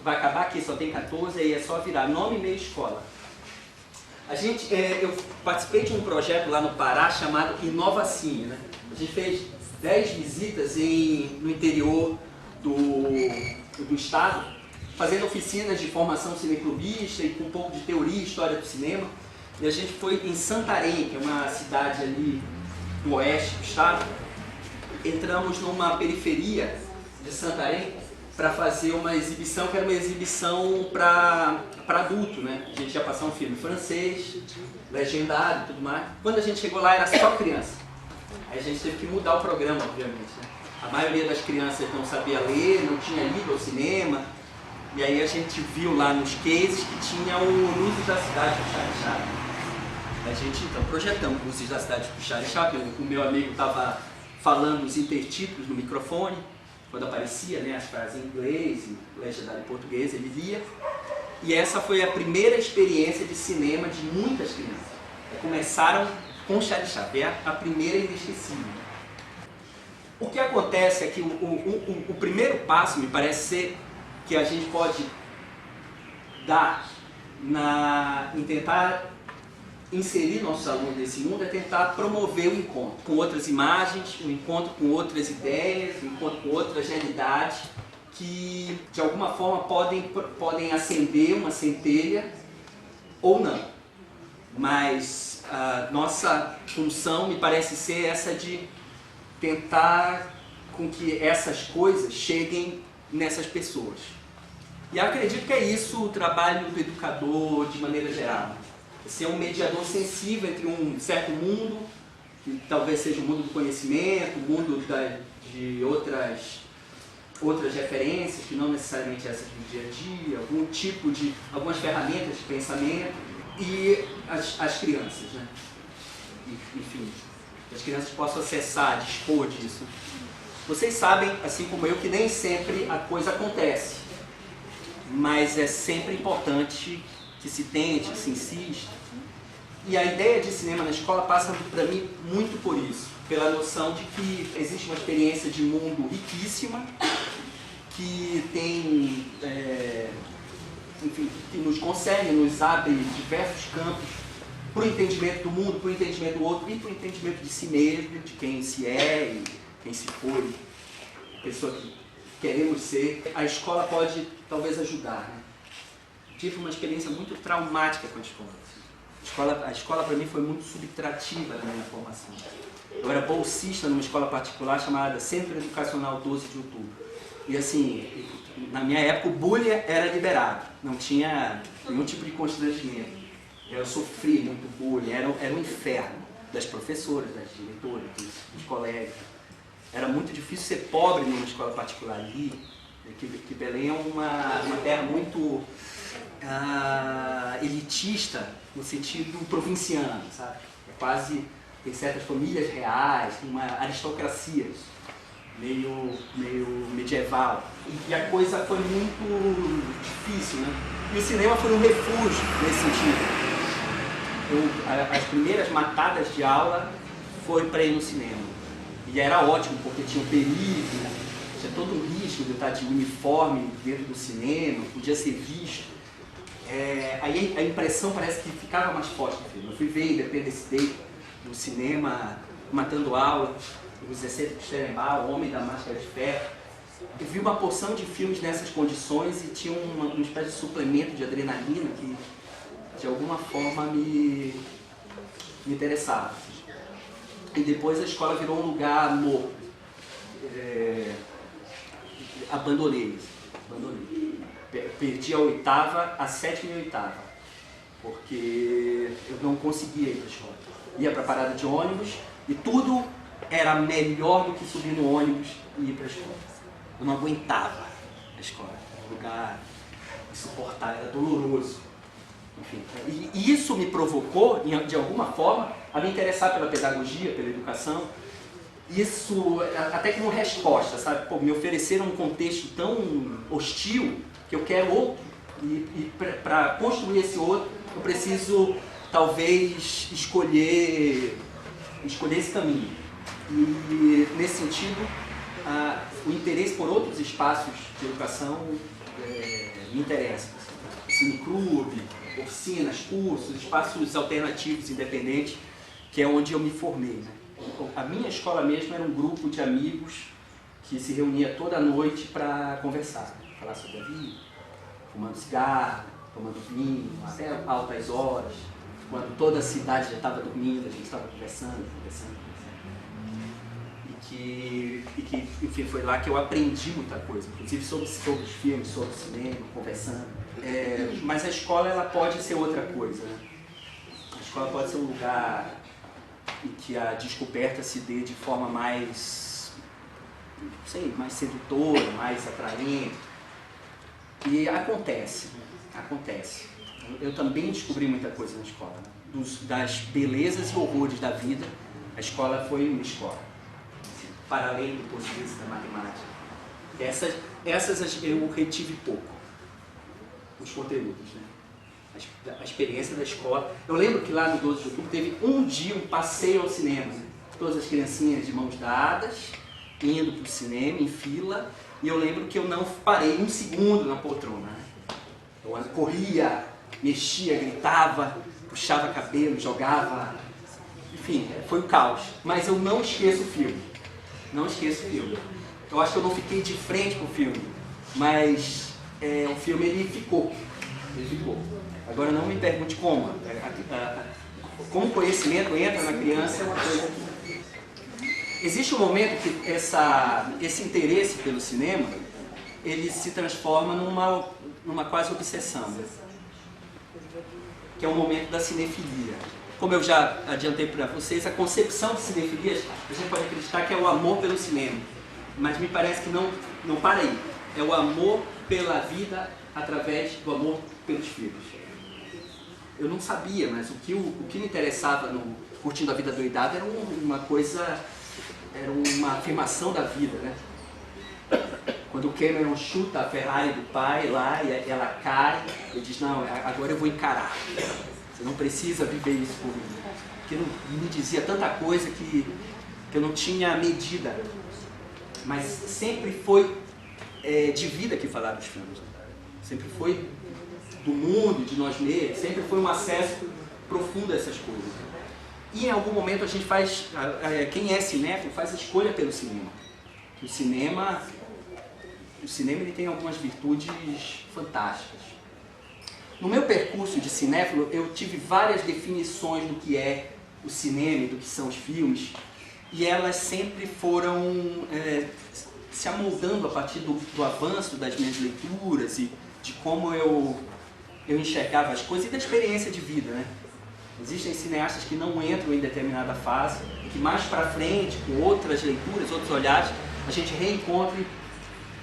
vai acabar aqui, só tem 14, aí é só virar nome, e-mail, escola. Eu participei de um projeto lá no Pará chamado Inovacine, né? A gente fez 10 visitas no interior do estado, fazendo oficinas de formação cineclubista e com um pouco de teoria e história do cinema. E a gente foi em Santarém, que é uma cidade ali do oeste do estado. Entramos numa periferia de Santarém para fazer uma exibição, que era uma exibição para adulto, né? A gente ia passar um filme francês, legendado e tudo mais. Quando a gente chegou lá era só criança. Aí a gente teve que mudar o programa, obviamente, né? A maioria das crianças não sabia ler, não tinha ido ao cinema. E aí a gente viu lá nos cases que tinha o Luzes da Cidade do Charlie Chaplin. A gente então projetamos Luzes da Cidade do Charlie Chaplin. O meu amigo estava falando os intertítulos no microfone, quando aparecia, né, as frases em inglês, legendado em português, ele lia. E essa foi a primeira experiência de cinema de muitas crianças. Começaram com Charlie Chaplin, é a primeira inesquecível. O que acontece é que o primeiro passo, me parece ser, que a gente pode dar em tentar inserir nossos alunos nesse mundo é tentar promover o encontro com outras imagens, o encontro com outras ideias, o encontro com outras realidades que de alguma forma podem acender uma centelha ou não. Mas a nossa função me parece ser essa de tentar com que essas coisas cheguem nessas pessoas. E acredito que é isso o trabalho do educador de maneira geral. Ser um mediador sensível entre um certo mundo, que talvez seja o mundo do conhecimento, o mundo de outras referências, que não necessariamente essas do dia a dia, algumas ferramentas de pensamento, e as crianças, né? Enfim, que as crianças possam acessar, dispor disso. Vocês sabem, assim como eu, que nem sempre a coisa acontece, mas é sempre importante que se tente, se insista. E a ideia de cinema na escola passa para mim muito por isso, pela noção de que existe uma experiência de mundo riquíssima, que tem, enfim, que nos consegue, nos abre diversos campos para o entendimento do mundo, para o entendimento do outro e para o entendimento de si mesmo, de quem se é e quem se foi, a pessoa que queremos ser. A escola pode talvez ajudar, né? Tive uma experiência muito traumática com a escola. A escola para mim foi muito subtrativa na minha formação. Eu era bolsista numa escola particular chamada Centro Educacional 12 de Outubro. E assim, na minha época o bullying era liberado, não tinha nenhum tipo de constrangimento. Eu sofri muito bullying, era um inferno das professoras, das diretoras, dos colegas. Era muito difícil ser pobre numa escola particular ali, que Belém é uma terra muito elitista, no sentido provinciano, sabe? Tem certas famílias reais, tem uma aristocracia meio medieval. E a coisa foi muito difícil, né? E o cinema foi um refúgio nesse sentido. As primeiras matadas de aula foi para ir no cinema. E era ótimo, porque tinha um perigo, tinha todo um risco de eu estar de uniforme dentro do cinema, podia ser visto. Aí a impressão parece que ficava mais forte no filme. Eu fui ver Independence Day no cinema, matando aula, os excessos de Sternbach, O Homem da Máscara de Ferro. Eu vi uma porção de filmes nessas condições e tinha uma espécie de suplemento de adrenalina que de alguma forma me interessava. E depois a escola virou um lugar morto. Abandonei. Perdi a oitava, a sétima e a oitava, porque eu não conseguia ir para a escola. Ia para a parada de ônibus e tudo era melhor do que subir no ônibus e ir para a escola. Eu não aguentava a escola, era um lugar insuportável, era doloroso. Enfim, e isso me provocou, de alguma forma, a me interessar pela pedagogia, pela educação. Isso, até que uma resposta, sabe? Me ofereceram um contexto tão hostil que eu quero outro. E para construir esse outro, eu preciso, talvez, escolher esse caminho. E, nesse sentido, o interesse por outros espaços de educação me interessam. Cineclube, oficinas, cursos, espaços alternativos independentes, que é onde eu me formei, né? A minha escola mesmo era um grupo de amigos que se reunia toda noite para conversar, falar sobre a vida, fumando cigarro, tomando vinho, até altas horas, quando toda a cidade já estava dormindo, a gente estava conversando. E que, enfim, foi lá que eu aprendi muita coisa, inclusive sobre os filmes, sobre o cinema, conversando. Mas a escola, ela pode ser outra coisa, né? A escola pode ser um lugar em que a descoberta se dê de forma mais, não sei, mais sedutora, mais atraente. E acontece. Eu também descobri muita coisa na escola, né? Das belezas e horrores da vida, a escola foi uma escola. Para além do português e da matemática. Essas eu retive pouco, os conteúdos, né? A experiência da escola. Eu lembro que lá no 12 de outubro teve um dia um passeio ao cinema, né? Todas as criancinhas de mãos dadas, indo para o cinema, em fila, e eu lembro que eu não parei um segundo na poltrona, né? Eu corria, mexia, gritava, puxava cabelo, jogava, enfim, foi um caos. Mas eu não esqueço o filme. Não esqueço o filme. Eu acho que eu não fiquei de frente com o filme, mas o filme ele ficou. Agora não me pergunte como. Como o conhecimento entra na criança é uma coisa que... Existe um momento que esse interesse pelo cinema, ele se transforma numa quase obsessão, né? Que é o momento da cinefilia. Como eu já adiantei para vocês, a concepção de cinefilia, a gente pode acreditar que é o amor pelo cinema, mas me parece que não para aí. É o amor pela vida através do amor pelos filhos. Eu não sabia, mas o que me interessava no Curtindo a Vida Doidada era uma coisa, era uma afirmação da vida, né? Quando o Cameron chuta a Ferrari do pai lá e ela cai, ele diz, não, agora eu vou encarar. Você não precisa viver isso por mim. Porque me dizia tanta coisa que eu não tinha medida. Mas sempre foi de vida que falaram os filmes. Sempre foi do mundo, de nós mesmos. Sempre foi um acesso profundo a essas coisas. E em algum momento a gente faz, quem é cinéfilo faz a escolha pelo cinema. O cinema ele tem algumas virtudes fantásticas. No meu percurso de cinéfilo, eu tive várias definições do que é o cinema e do que são os filmes, e elas sempre foram se amoldando a partir do avanço das minhas leituras e de como eu enxergava as coisas e da experiência de vida, né? Existem cineastas que não entram em determinada fase, e que mais para frente, com outras leituras, outros olhares, a gente reencontra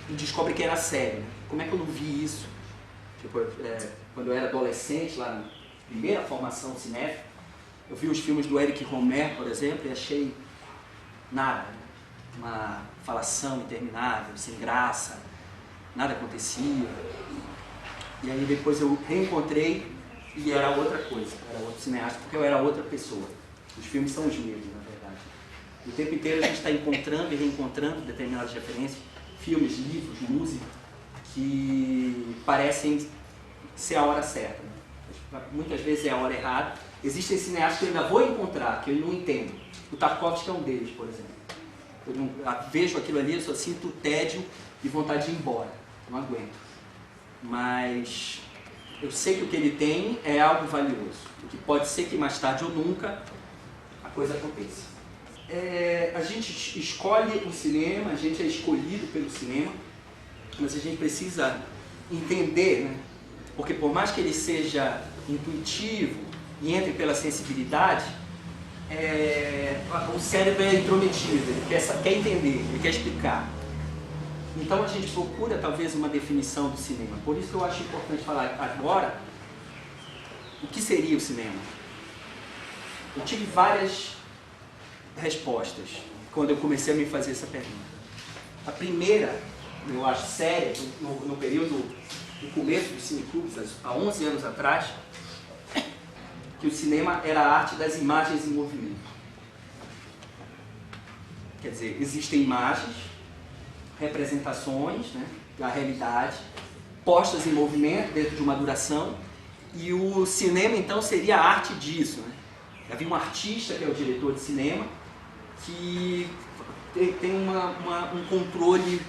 e descobre que era sério. Como é que eu não vi isso? Tipo, quando eu era adolescente, lá na primeira formação cinéfila, eu vi os filmes do Éric Rohmer, por exemplo, e achei nada. Uma falação interminável, sem graça, nada acontecia. E aí depois eu reencontrei e era outra coisa, era outro cineasta, porque eu era outra pessoa. Os filmes são os mesmos, na verdade. O tempo inteiro a gente está encontrando e reencontrando determinadas referências, filmes, livros, música, que parecem ser a hora certa, né? Muitas vezes é a hora errada. Existem cineastas que eu ainda vou encontrar, que eu não entendo. O Tarkovsky é um deles, por exemplo. Eu não, vejo aquilo ali, eu só sinto tédio e vontade de ir embora. Não aguento. Mas eu sei que o que ele tem é algo valioso. O que pode ser que mais tarde ou nunca a coisa aconteça. A gente escolhe o cinema, a gente é escolhido pelo cinema, mas a gente precisa entender, né? Porque por mais que ele seja intuitivo e entre pela sensibilidade, o cérebro é intrometido, ele quer entender, ele quer explicar. Então a gente procura talvez uma definição do cinema. Por isso que eu acho importante falar agora o que seria o cinema. Eu tive várias respostas quando eu comecei a me fazer essa pergunta. A primeira, eu acho séria, no período do começo dos cineclubes, há 11 anos atrás, que o cinema era a arte das imagens em movimento. Quer dizer, existem imagens, representações, né, da realidade, postas em movimento dentro de uma duração, e o cinema então seria a arte disso, né? Havia um artista, que é o diretor de cinema, que tem um controle,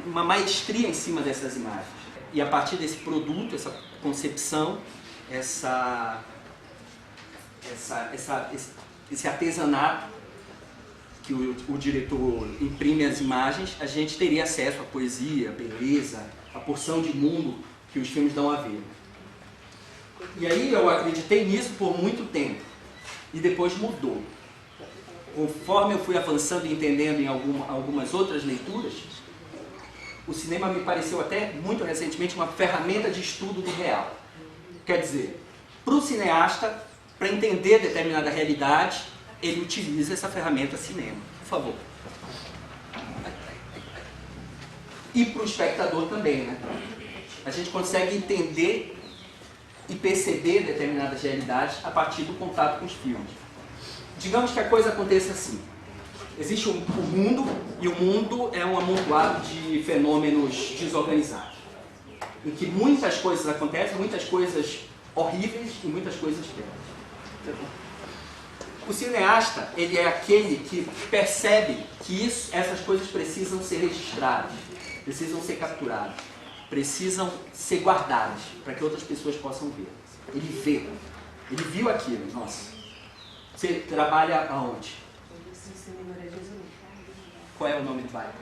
uma maestria em cima dessas imagens. E a partir desse produto, essa concepção, esse artesanato que o diretor imprime as imagens, a gente teria acesso à poesia, à beleza, à porção de mundo que os filmes dão a ver. E aí eu acreditei nisso por muito tempo, e depois mudou. Conforme eu fui avançando e entendendo em algumas outras leituras, o cinema me pareceu até muito recentemente uma ferramenta de estudo do real. Quer dizer, para o cineasta, para entender determinada realidade, ele utiliza essa ferramenta cinema. Por favor. E para o espectador também, né? A gente consegue entender e perceber determinadas realidades a partir do contato com os filmes. Digamos que a coisa aconteça assim. Existe o mundo, e o mundo é um amontoado de fenômenos desorganizados, em que muitas coisas acontecem, muitas coisas horríveis e muitas coisas belas. O cineasta, ele é aquele que percebe que essas coisas precisam ser registradas, precisam ser capturadas, precisam ser guardadas, para que outras pessoas possam ver. Ele vê, ele viu aquilo, nossa. Você trabalha aonde? Qual é o nome do bairro?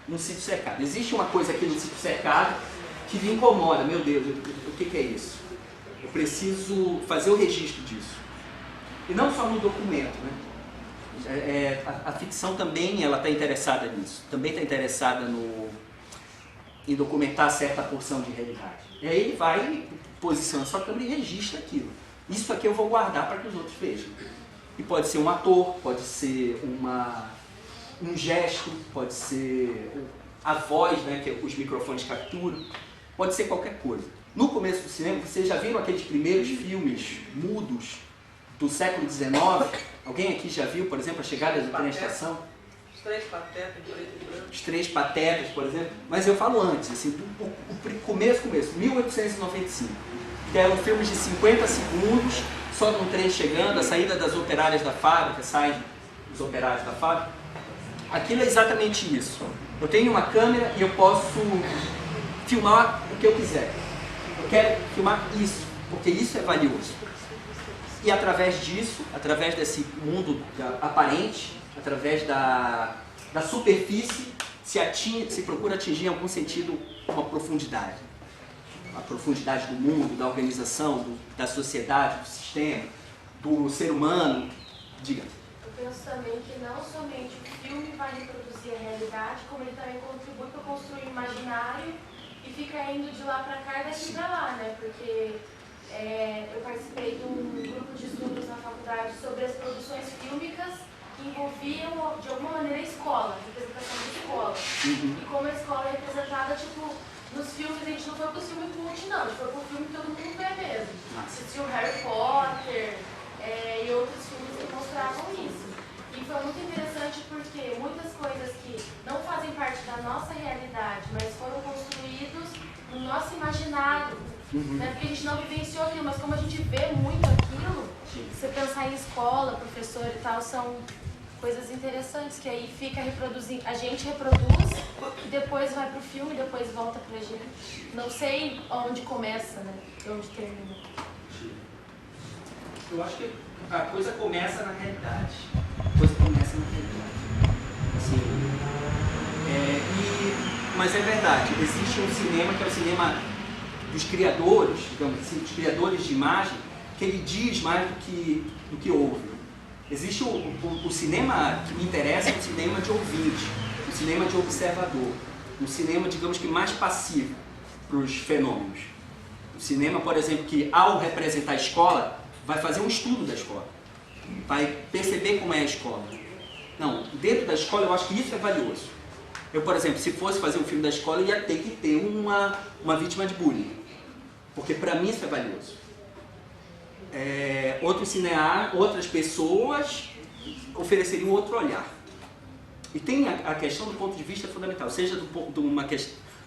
No sítio cercado. Existe uma coisa aqui no sítio cercado que lhe incomoda. Meu Deus, o que é isso? Eu preciso fazer o registro disso. E não só no documento, né? A ficção também está interessada nisso. Também está interessada em documentar certa porção de realidade. E aí ele vai, posiciona sua câmera e registra aquilo. Isso aqui eu vou guardar para que os outros vejam. E pode ser um ator, pode ser um gesto, pode ser a voz, né, que os microfones capturam, pode ser qualquer coisa. No começo do cinema, vocês já viram aqueles primeiros filmes mudos do século XIX? Alguém aqui já viu, por exemplo, A Chegada do Trem à Estação? Os Três Patetas, em preto e branco. Os Três Patetas, por exemplo. Mas eu falo antes, assim, o começo, 1895. Que eram filmes de 50 segundos, só de um trem chegando, a saída das operárias da fábrica, saem os operários da fábrica. Aquilo é exatamente isso. Eu tenho uma câmera e eu posso filmar o que eu quiser. Eu quero filmar isso, porque isso é valioso. E através disso, através desse mundo aparente, através da superfície, se procura atingir em algum sentido uma profundidade. A profundidade do mundo, da organização, da sociedade, do sistema, do ser humano. Diga. Eu penso também que não somente o filme vai reproduzir a realidade, como ele também contribui para construir o imaginário e fica indo de lá para cá e daqui para lá, né? Porque eu participei de um grupo de estudos na faculdade sobre as produções fílmicas que envolviam, de alguma maneira, a escola, a representação da escola. E como a escola é representada, tipo, nos filmes, a gente não foi pro filme cult, não. A gente foi pro filme que todo mundo vê mesmo. Assistiu Harry Potter e outros filmes que mostravam isso. E foi muito interessante porque muitas coisas que não fazem parte da nossa realidade, mas foram construídos no nosso imaginário. Né? Porque a gente não vivenciou aquilo, mas como a gente vê muito aquilo, você pensar em escola, professor e tal, são coisas interessantes que aí fica reproduzindo, a gente reproduz e depois vai pro filme, depois volta pra gente. Não sei onde começa, né? Onde termina. Eu acho que a coisa começa na realidade. A coisa começa na realidade. Assim, mas é verdade, existe um cinema que é o cinema dos criadores, digamos assim, dos criadores de imagem, que ele diz mais do que ouve. Existe o cinema que me interessa, é o cinema de ouvinte, o cinema de observador, um cinema, digamos que mais passivo para os fenômenos. O cinema, por exemplo, que ao representar a escola, vai fazer um estudo da escola, vai perceber como é a escola. Não, dentro da escola eu acho que isso é valioso. Eu, por exemplo, se fosse fazer um filme da escola, eu ia ter que ter uma vítima de bullying, porque para mim isso é valioso. Outras pessoas ofereceriam outro olhar. E tem a questão do ponto de vista fundamental, seja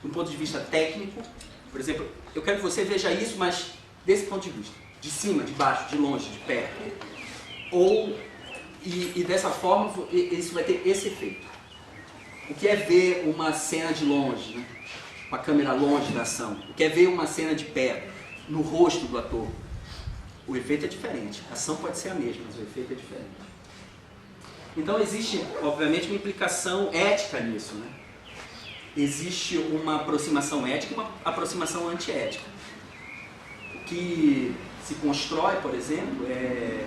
do ponto de vista técnico. Por exemplo, eu quero que você veja isso, mas desse ponto de vista, de cima, de baixo, de longe, de perto. E dessa forma, isso vai ter esse efeito. O que é ver uma cena de longe, né? Com a câmera longe da ação? O que é ver uma cena de perto, no rosto do ator? O efeito é diferente. A ação pode ser a mesma, mas o efeito é diferente. Então existe, obviamente, uma implicação ética nisso, né? Existe uma aproximação ética e uma aproximação antiética. O que se constrói, por exemplo, é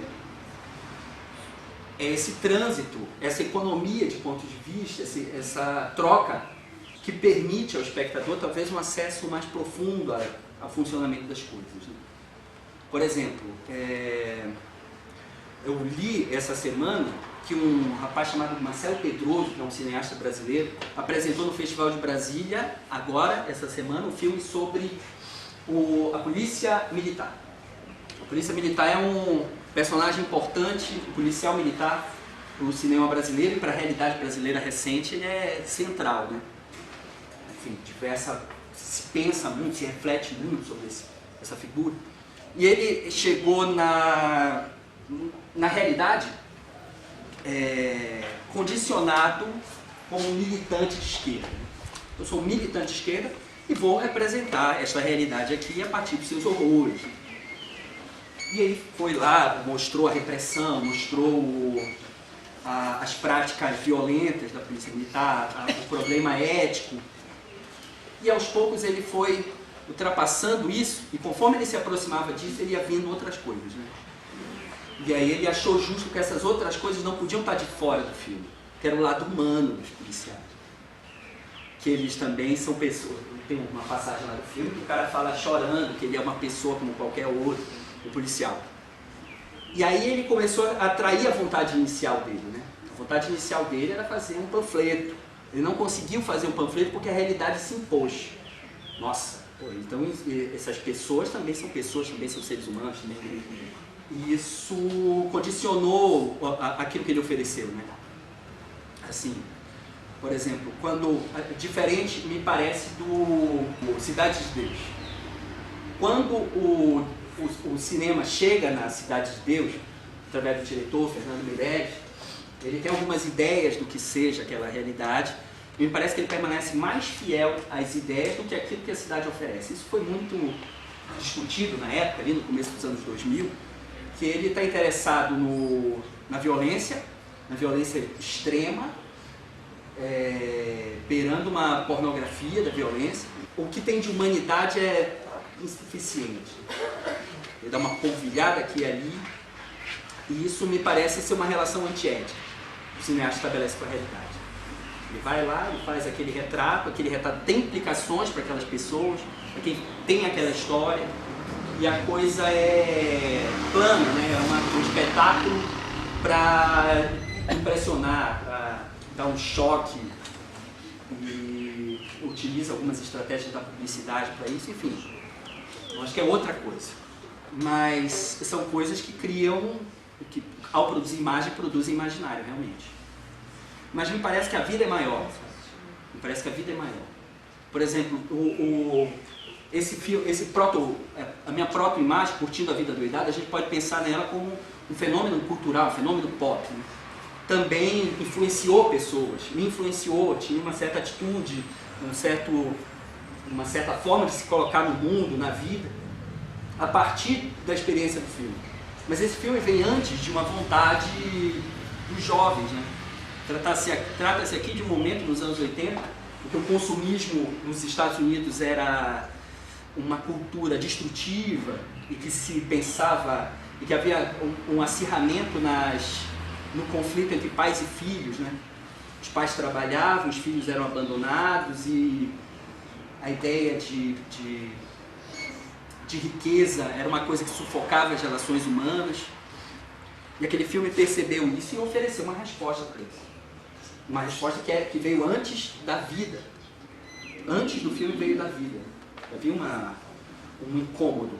esse trânsito, essa economia de ponto de vista, essa troca que permite ao espectador talvez um acesso mais profundo ao funcionamento das coisas, né? Por exemplo, eu li essa semana que um rapaz chamado Marcelo Pedroso, que é um cineasta brasileiro, apresentou no Festival de Brasília, agora, essa semana, um filme sobre a Polícia Militar. A Polícia Militar é um personagem importante, um policial militar, para o cinema brasileiro e para a realidade brasileira recente, ele é central, né? Enfim, se pensa muito, se reflete muito sobre essa figura. E ele chegou na realidade condicionado como um militante de esquerda. Eu sou um militante de esquerda e vou representar esta realidade aqui a partir dos seus horrores. E aí foi lá, mostrou a repressão, mostrou as práticas violentas da polícia militar, o problema ético. E aos poucos ele foi ultrapassando isso, e conforme ele se aproximava disso, ele ia vendo outras coisas, né? E aí ele achou justo que essas outras coisas não podiam estar de fora do filme, que era o lado humano dos policiais. Que eles também são pessoas. Tem uma passagem lá do filme que o cara fala chorando que ele é uma pessoa como qualquer outro, o policial. E aí ele começou a atrair a vontade inicial dele, né? A vontade inicial dele era fazer um panfleto. Ele não conseguiu fazer um panfleto porque a realidade se impôs. Nossa, pô, então essas pessoas também são seres humanos também. E isso condicionou aquilo que ele ofereceu, né? Assim, por exemplo, diferente me parece do Cidade de Deus. Quando o cinema chega na Cidade de Deus, através do diretor Fernando Meirelles, ele tem algumas ideias do que seja aquela realidade, e me parece que ele permanece mais fiel às ideias do que aquilo que a cidade oferece. Isso foi muito discutido na época, ali no começo dos anos 2000, que ele está interessado na violência extrema, beirando uma pornografia da violência. O que tem de humanidade é insuficiente. Ele dá uma polvilhada aqui e ali, e isso me parece ser uma relação antiética que o cineasta estabelece com a realidade. Ele vai lá e faz aquele retrato tem implicações para aquelas pessoas, para quem tem aquela história, e a coisa é plana, né? É um espetáculo para impressionar, para dar um choque, e utiliza algumas estratégias da publicidade para isso, enfim. Eu acho que é outra coisa. Mas são coisas que criam, que ao produzir imagem, produzem imaginário, realmente. Mas me parece que a vida é maior. Me parece que a vida é maior. Por exemplo, a minha própria imagem, Curtindo a Vida Doidada, a gente pode pensar nela como um fenômeno cultural, um fenômeno pop, né? Também influenciou pessoas, me influenciou, tinha uma certa atitude, uma certa forma de se colocar no mundo, na vida, a partir da experiência do filme. Mas esse filme vem antes de uma vontade dos jovens, né? Trata-se aqui de um momento nos anos 80 em que o consumismo nos Estados Unidos era uma cultura destrutiva e que se pensava, e que havia um acirramento no conflito entre pais e filhos, né? Os pais trabalhavam, os filhos eram abandonados, e a ideia de riqueza era uma coisa que sufocava as relações humanas. E aquele filme percebeu isso e ofereceu uma resposta para isso. Uma resposta que veio antes da vida. Antes do filme veio da vida. Havia um incômodo.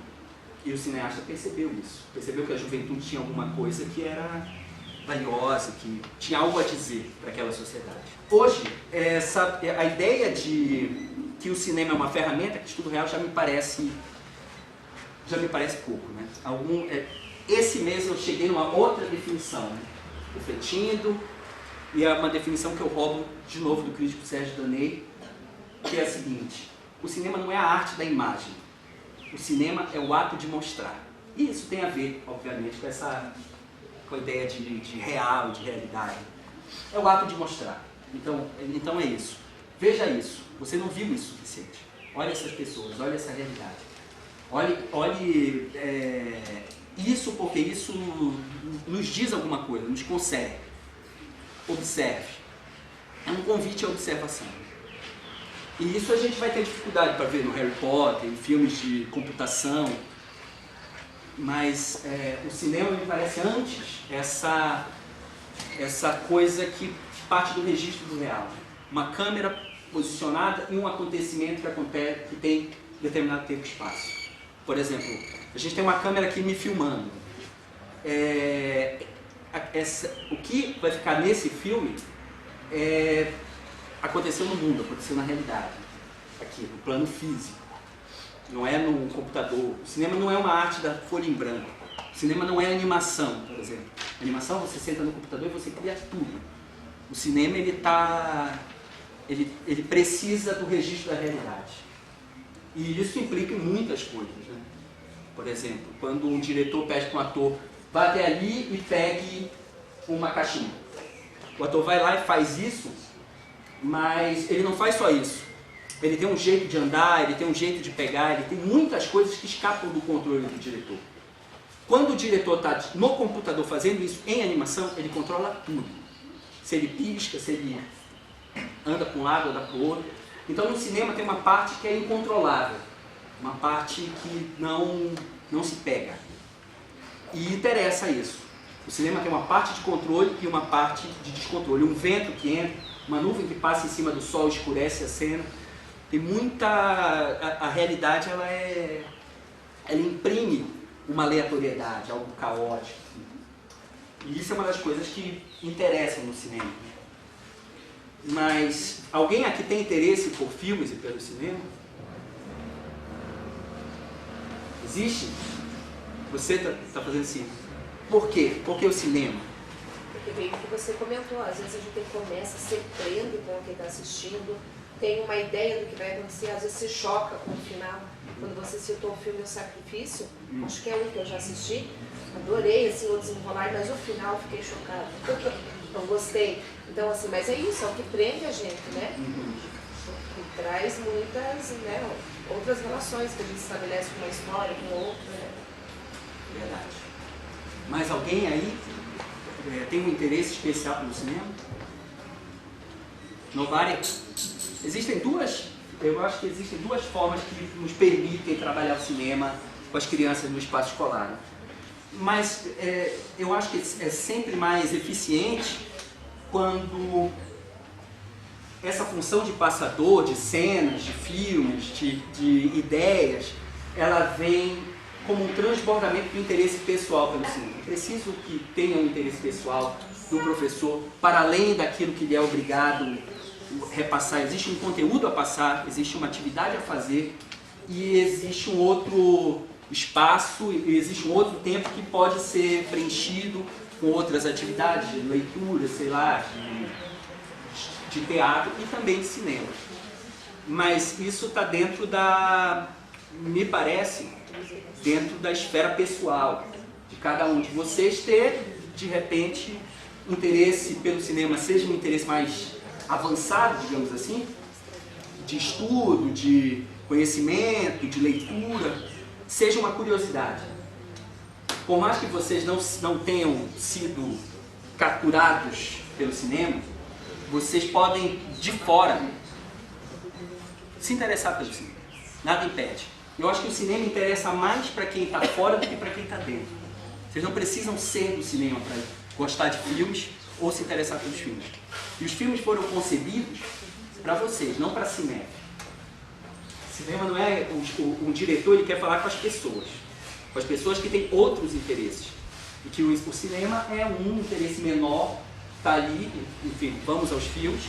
E o cineasta percebeu isso. Percebeu que a juventude tinha alguma coisa que era valiosa, que tinha algo a dizer para aquela sociedade. Hoje, a ideia que que o cinema é uma ferramenta, que estudo real já me parece pouco, né? Esse mês eu cheguei numa outra definição, né? Refletindo, e é uma definição que eu roubo de novo do crítico Sérgio Daney, que é a seguinte: o cinema não é a arte da imagem, o cinema é o ato de mostrar. E isso tem a ver, obviamente, com a ideia de real, de realidade. É o ato de mostrar. Então é isso. Veja isso. Você não viu isso o suficiente. Olha essas pessoas, olha essa realidade. Olhe isso, porque isso nos diz alguma coisa, nos consegue. Observe. É um convite à observação. E isso a gente vai ter dificuldade para ver no Harry Potter, em filmes de computação. Mas o cinema me parece antes essa coisa que parte do registro do real. Uma câmera posicionada em um acontecimento que tem determinado tempo e espaço. Por exemplo, a gente tem uma câmera aqui me filmando. O que vai ficar nesse filme aconteceu no mundo, aconteceu na realidade. Aqui, no plano físico. Não é no computador. O cinema não é uma arte da folha em branco. O cinema não é animação, por exemplo. A animação, você senta no computador e você cria tudo. O cinema, ele precisa do registro da realidade. E isso implica em muitas coisas, né? Por exemplo, quando um diretor pede para um ator, vá até ali e pegue uma caixinha. O ator vai lá e faz isso, mas ele não faz só isso. Ele tem um jeito de andar, ele tem um jeito de pegar, ele tem muitas coisas que escapam do controle do diretor. Quando o diretor está no computador fazendo isso em animação, ele controla tudo. Se ele pisca, se ele anda para um lado, anda para o outro. Então no cinema tem uma parte que é incontrolável, uma parte que não se pega. E interessa isso. O cinema tem uma parte de controle e uma parte de descontrole. Um vento que entra, uma nuvem que passa em cima do sol, escurece a cena. Tem muita... A realidade, ela imprime uma aleatoriedade, algo caótico. E isso é uma das coisas que interessam no cinema. Mas alguém aqui tem interesse por filmes e pelo cinema? Existe? Você está fazendo assim. Por quê? Por que o cinema? Porque veio o que você comentou, às vezes a gente começa se prende com quem está assistindo, tem uma ideia do que vai acontecer, às vezes se choca com o final. Quando você citou o filme O Sacrifício, acho que é um que eu já assisti, adorei assim, o desenrolar, mas o final fiquei chocada. Não gostei. Então, assim, mas é isso, é o que prende a gente, né? E traz muitas, né, outras relações que a gente estabelece com uma história, com outra, né? Verdade. Mas alguém aí tem um interesse especial pelo cinema? Novari? Eu acho que existem duas formas que nos permitem trabalhar o cinema com as crianças no espaço escolar. Né? Mas eu acho que é sempre mais eficiente quando essa função de passador de cenas, de filmes, de ideias, ela vem como um transbordamento do interesse pessoal pelo cinema. É preciso que tenha um interesse pessoal do professor, para além daquilo que ele é obrigado a repassar. Existe um conteúdo a passar, existe uma atividade a fazer, e existe um outro espaço, e existe um outro tempo que pode ser preenchido com outras atividades, de leitura, sei lá, de teatro e também de cinema. Mas isso está dentro me parece, dentro da esfera pessoal de cada um de vocês ter, de repente, interesse pelo cinema, seja um interesse mais avançado, digamos assim, de estudo, de conhecimento, de leitura, seja uma curiosidade. Por mais que vocês não tenham sido capturados pelo cinema, vocês podem, de fora, se interessar pelo cinema. Nada impede. Eu acho que o cinema interessa mais para quem está fora do que para quem está dentro. Vocês não precisam ser do cinema para gostar de filmes ou se interessar pelos filmes. E os filmes foram concebidos para vocês, não para cinema. Cinema não é... Um diretor, ele quer falar com as pessoas que têm outros interesses. E que o cinema é um interesse menor, está ali, enfim, vamos aos filmes.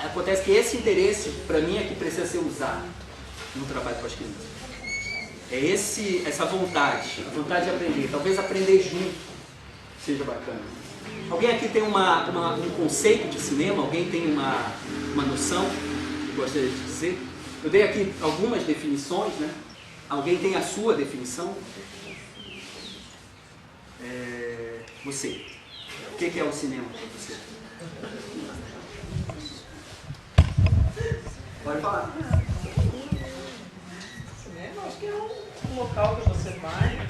acontece que esse interesse, para mim, é que precisa ser usado no trabalho com as crianças. É essa vontade, a vontade de aprender. Talvez aprender junto seja bacana. Alguém aqui tem um conceito de cinema? Alguém tem uma noção que gostaria de dizer? Eu dei aqui algumas definições, né? Alguém tem a sua definição? Você. O que é o cinema para você? Pode falar. Cinema, acho que é um local que você vai,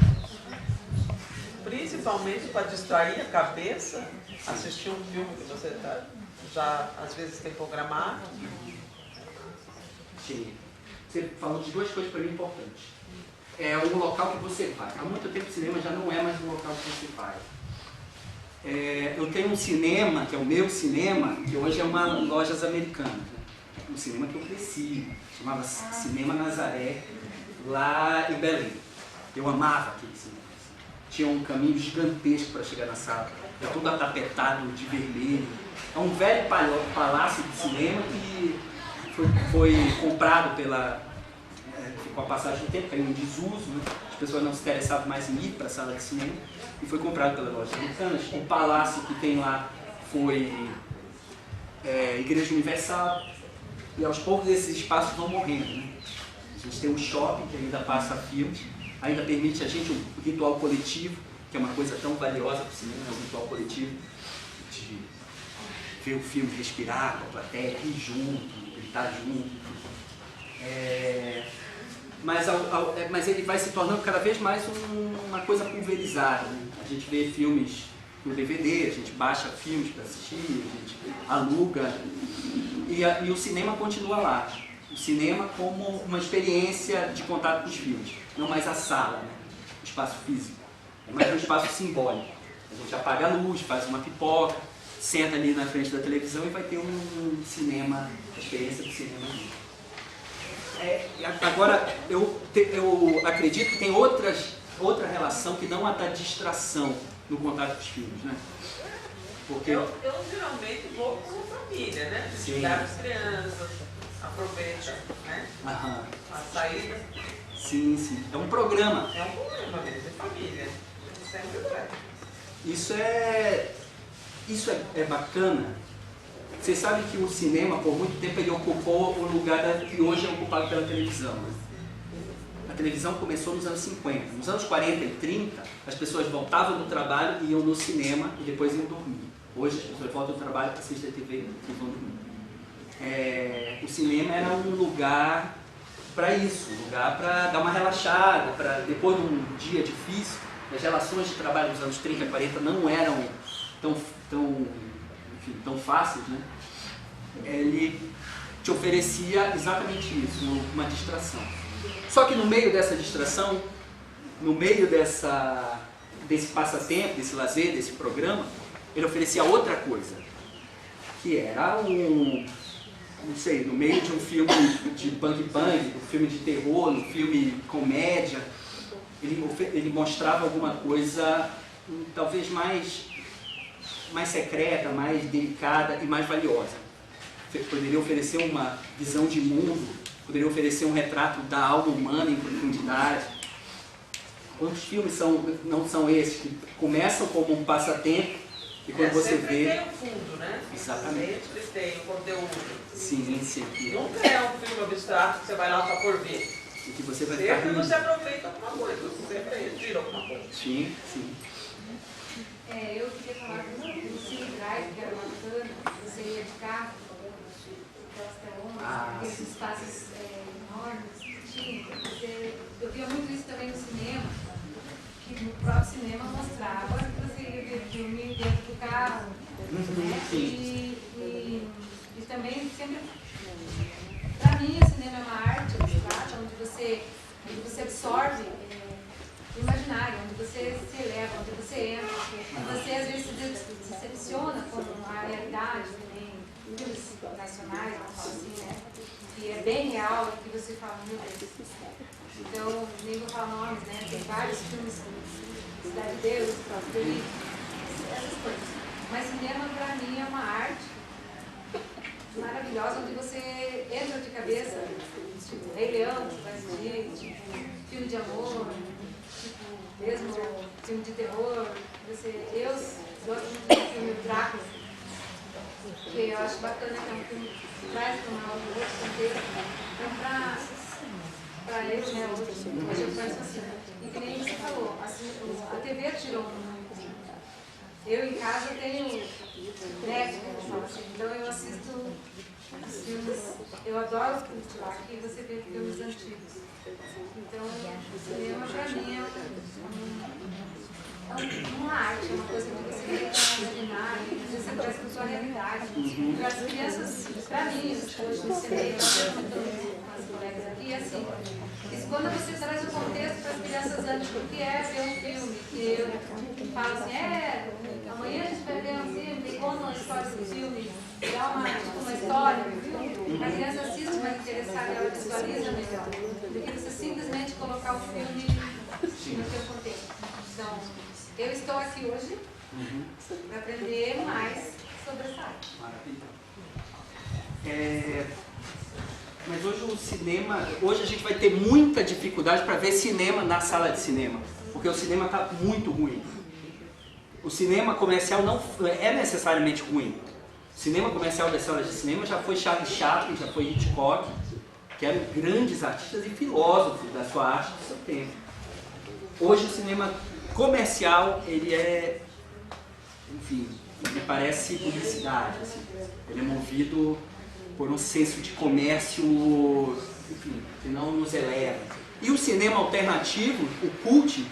principalmente para distrair a cabeça, assistir um filme que você já às vezes tem programado. Sim. Você falou de duas coisas para mim importantes. É o local que você vai. Há muito tempo o cinema já não é mais um local que você vai. Eu tenho um cinema, que é o meu cinema, que hoje é uma Lojas Americanas. Né? Um cinema que eu cresci, chamava Cinema Nazaré, lá em Belém. Eu amava aquele cinema. Tinha um caminho gigantesco para chegar na sala. Era tudo atapetado de vermelho. É um velho palácio de cinema que foi comprado com a passagem do tempo, caiu em desuso, né? As pessoas não se interessavam mais em ir para a sala de cinema, e foi comprado pela Lojas Americanas. O palácio que tem lá foi Igreja Universal, e aos poucos esses espaços vão morrendo. Né? A gente tem um shopping que ainda passa filmes, ainda permite a gente um ritual coletivo, que é uma coisa tão valiosa para o cinema, é um ritual coletivo de ver o filme, respirar com a plateia, rir junto, gritar junto. Mas ele vai se tornando cada vez mais uma coisa pulverizada. Né? A gente vê filmes no DVD, a gente baixa filmes para assistir, a gente aluga, e o cinema continua lá. O cinema como uma experiência de contato com os filmes, não mais a sala, né? O espaço físico, é mais um espaço simbólico. A gente apaga a luz, faz uma pipoca, senta ali na frente da televisão e vai ter um cinema, a experiência do cinema. Agora, eu acredito que tem outra relação que não a da distração no contato com os filmes, né? Porque Eu geralmente vou com a família, né? Visitar as crianças, aproveita, né? Aham. A saída. Sim, sim. É um programa. É um programa mesmo, de família. Sempre vai. Isso é bacana. Você sabe que o cinema, por muito tempo, ele ocupou o lugar que hoje é ocupado pela televisão. Né? A televisão começou nos anos 50. Nos anos 40 e 30, as pessoas voltavam do trabalho, iam no cinema e depois iam dormir. Hoje as pessoas voltam do trabalho, assistem a TV e vão dormir. O cinema era um lugar para isso, um lugar para dar uma relaxada, para depois de um dia difícil. As relações de trabalho dos anos 30 e 40 não eram tão fáceis, né? Ele te oferecia exatamente isso, uma distração. Só que no meio dessa distração, no meio desse passatempo, desse lazer, desse programa, ele oferecia outra coisa, que era não sei, no meio de um filme de bang-bang, um filme de terror, um filme comédia, ele mostrava alguma coisa talvez mais secreta, mais delicada e mais valiosa. Poderia oferecer uma visão de mundo, poderia oferecer um retrato da alma humana em profundidade. Quantos filmes não são esses, que começam como um passatempo e quando você vê... Sempre tem um fundo, né? Exatamente. Sempre tem um conteúdo. Sim, sim. Nunca é um filme abstrato que você vai lá só por ver. E que você vai ficar Sempre rindo. você aproveita alguma coisa, sempre retira alguma coisa. Sim, sim. Eu queria falar do Cine Drive, que era bacana, você ia de carro, aqueles espaços enormes que tinha. Eu via muito isso também no cinema, que no próprio cinema mostrava que você ia ver filme dentro do carro. Né? Sim. E também sempre, para mim, o cinema é uma arte, onde você absorve o imaginário, onde você se eleva, onde você entra, onde você às vezes se decepciona com a realidade, também, filmes nacionais, vamos falar assim, né? Que é bem real e que você fala, meu Deus. Então, nem vou falar nomes, né? Tem vários filmes, Cidade de Deus, essas coisas. Mas cinema, para mim, é uma arte maravilhosa, onde você entra de cabeça, tipo Rei Leão, você vai assistir, tipo filme de amor, tipo mesmo filme de terror. Eu gosto muito do filme Drácula, que eu acho bacana, que é um filme que traz para um outro contexto. Então, para eles, né, hoje eu penso assim, e que nem você falou, assim, a TV tirou muito. Eu em casa tenho Netflix, assim, então eu assisto os filmes, eu adoro filmes lá, que você vê filmes antigos. Então, o cinema para mim é uma arte, é uma coisa que você vê que imaginar, às vezes você traz para a sua realidade. Para as crianças, para mim, hoje no cinema, eu estou com as colegas aqui, assim, quando você traz o contexto para as crianças antes do que é ver um filme, que eu falo assim, amanhã a gente vai ver um filme, e conta uma história do filme, dá uma história do filme, a criança assiste mais interessada, ela visualiza melhor, do que você simplesmente colocar o filme no seu contexto. Então, eu estou aqui hoje para aprender mais sobre essa arte. Maravilha. Mas hoje o cinema, hoje a gente vai ter muita dificuldade para ver cinema na sala de cinema, porque o cinema está muito ruim. O cinema comercial não é necessariamente ruim. O cinema comercial das salas de cinema já foi Charlie Chaplin, já foi Hitchcock, que eram grandes artistas e filósofos da sua arte do seu tempo. Hoje o cinema comercial, ele é, enfim, me parece publicidade, assim. Ele é movido por um senso de comércio, enfim, que não nos eleva. E o cinema alternativo, o cult,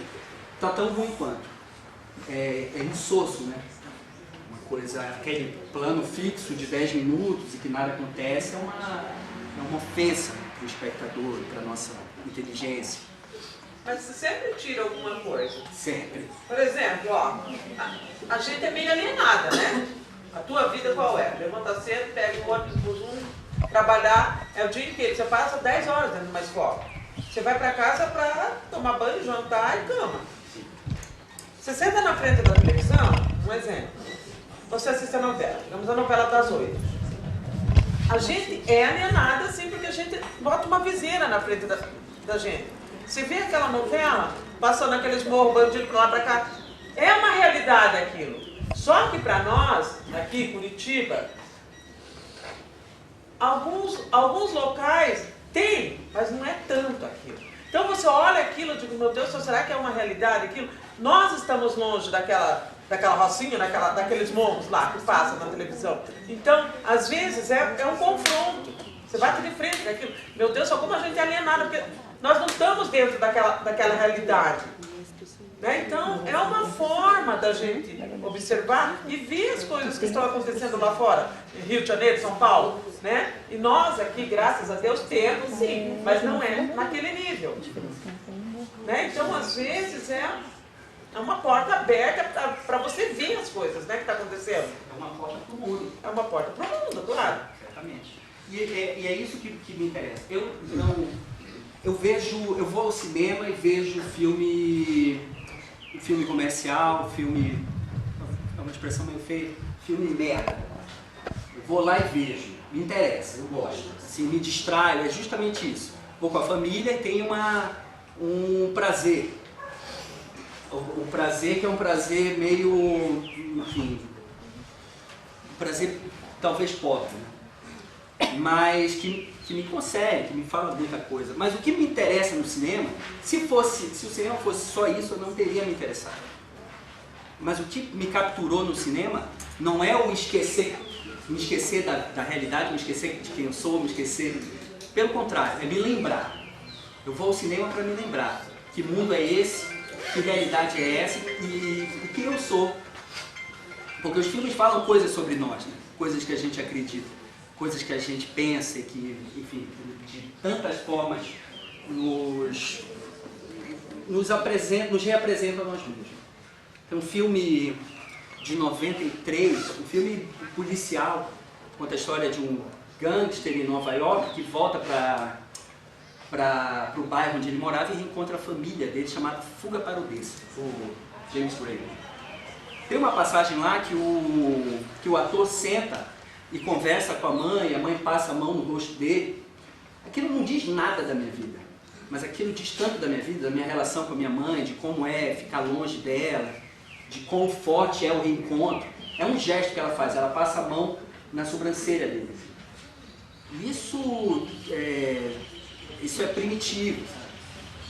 está tão ruim quanto. É insosso, né? Uma coisa, aquele plano fixo de 10 minutos e que nada acontece, é uma ofensa para o espectador, para a nossa inteligência. Mas você sempre tira alguma coisa. Sempre. Por exemplo, ó, a gente é meio alienada, né? A tua vida qual é? Levanta cedo, pega um ônibus, trabalhar, é o dia inteiro. Você passa 10 horas dentro de uma escola. Você vai para casa para tomar banho, jantar e cama. Você senta na frente da televisão, um exemplo. Você assiste a novela, digamos a novela das 8. A gente é alienada assim porque a gente bota uma viseira na frente da gente. Você vê aquela novela, passando aqueles morros, bandidos para lá para cá. É uma realidade aquilo. Só que para nós, aqui em Curitiba, alguns locais tem, mas não é tanto aquilo. Então você olha aquilo e diz, meu Deus, será que é uma realidade aquilo? Nós estamos longe daquela rocinha, daqueles morros lá que passam na televisão. Então, às vezes, é um confronto. Você bate de frente daquilo. Meu Deus, só como a gente é alienado, porque nós não estamos dentro daquela realidade. Né? Então, é uma forma da gente observar e ver as coisas que estão acontecendo lá fora, em Rio de Janeiro, São Paulo. Né? E nós aqui, graças a Deus, temos sim, mas não é naquele nível. Né? Então, às vezes, é uma porta aberta para você ver as coisas, né, que está acontecendo. É uma porta para o mundo. É uma porta para o mundo, claro. Certamente. E é isso que me interessa. Eu vou ao cinema e vejo filme comercial, filme, é uma expressão meio feia, filme merda. Eu vou lá e vejo, me interessa, eu gosto, assim, me distraio, é justamente isso. Vou com a família e tenho um prazer. O prazer que é um prazer meio, enfim, um prazer talvez pobre, né? Mas que me consegue, que me fala muita coisa. Mas o que me interessa no cinema, se o cinema fosse só isso, eu não teria me interessado. Mas o que me capturou no cinema não é me esquecer da realidade, me esquecer de quem eu sou, me esquecer. Pelo contrário, é me lembrar. Eu vou ao cinema para me lembrar que mundo é esse, que realidade é essa e quem eu sou. Porque os filmes falam coisas sobre nós, né? Coisas que a gente acredita, coisas que a gente pensa e que, enfim, de tantas formas nos reapresentam a nós mesmos. Tem um filme de 93, um filme policial, conta a história de um gangster em Nova York que volta para o bairro onde ele morava e reencontra a família dele, chamada Fuga para o Desse, o James Gray. Tem uma passagem lá que o ator senta e conversa com a mãe passa a mão no rosto dele, aquilo não diz nada da minha vida, mas aquilo diz tanto da minha vida, da minha relação com a minha mãe, de como é ficar longe dela, de quão forte é o reencontro. É um gesto que ela faz, ela passa a mão na sobrancelha dele. Isso é primitivo.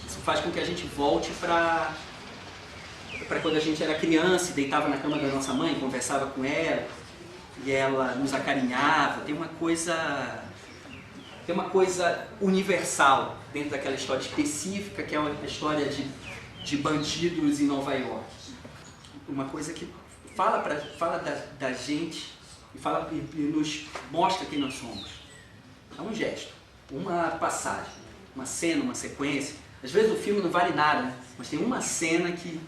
Isso faz com que a gente volte para quando a gente era criança e deitava na cama da nossa mãe, conversava com ela e ela nos acarinhava. Tem uma coisa universal dentro daquela história específica que é uma história de bandidos em Nova York. Uma coisa que fala da gente e nos mostra quem nós somos. É um gesto, uma passagem, uma cena, uma sequência. Às vezes o filme não vale nada, né? Mas tem uma cena que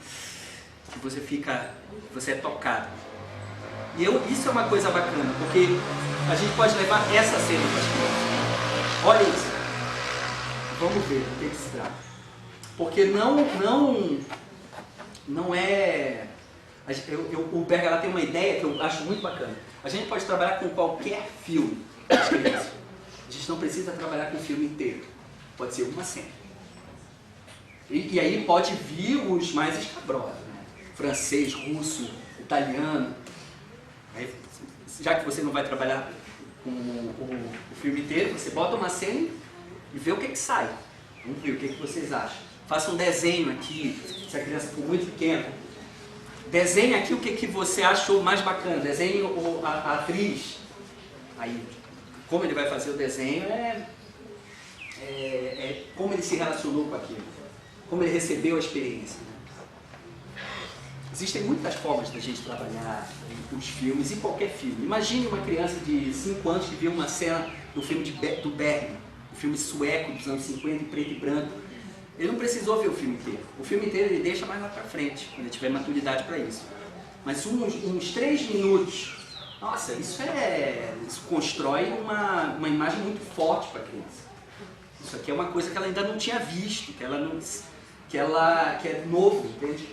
você é tocado. E isso é uma coisa bacana, porque a gente pode levar essa cena para as crianças. Olha isso. Vamos ver do que se trata. Porque não é... O Berger ela tem uma ideia que eu acho muito bacana. A gente pode trabalhar com qualquer filme das crianças. A gente não precisa trabalhar com o filme inteiro. Pode ser uma cena. E aí pode vir os mais escabrosos, né? Francês, russo, italiano. Aí, já que você não vai trabalhar com o filme inteiro, você bota uma cena e vê o que sai. Vamos ver o que vocês acham. Faça um desenho aqui, se a criança for muito pequena. Desenhe aqui o que você achou mais bacana. Desenhe a atriz. Aí, como ele vai fazer o desenho é como ele se relacionou com aquilo. Como ele recebeu a experiência. Né? Existem muitas formas da gente trabalhar os filmes e qualquer filme. Imagine uma criança de 5 anos que viu uma cena do filme do Bergman, um filme sueco dos anos 50, em preto e branco. Ele não precisou ver o filme inteiro. O filme inteiro ele deixa mais lá pra frente, quando ele tiver maturidade para isso. Mas uns 3 minutos, nossa, isso constrói uma imagem muito forte para a criança. Isso aqui é uma coisa que ela ainda não tinha visto, que é novo, entende?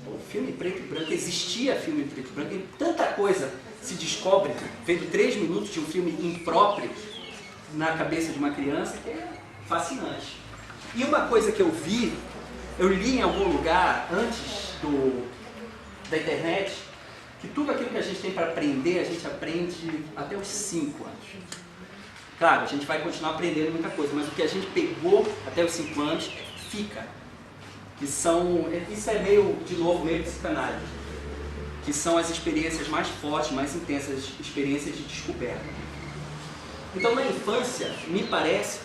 O filme preto e branco, existia filme preto e branco, e tanta coisa se descobre vendo 3 minutos de um filme impróprio na cabeça de uma criança que é fascinante. E uma coisa que eu li em algum lugar antes da internet, que tudo aquilo que a gente tem para aprender, a gente aprende até os 5 anos. Claro, a gente vai continuar aprendendo muita coisa, mas o que a gente pegou até os 5 anos fica. Isso é meio psicanálise, que são as experiências mais fortes, mais intensas, experiências de descoberta. Então, na infância, me parece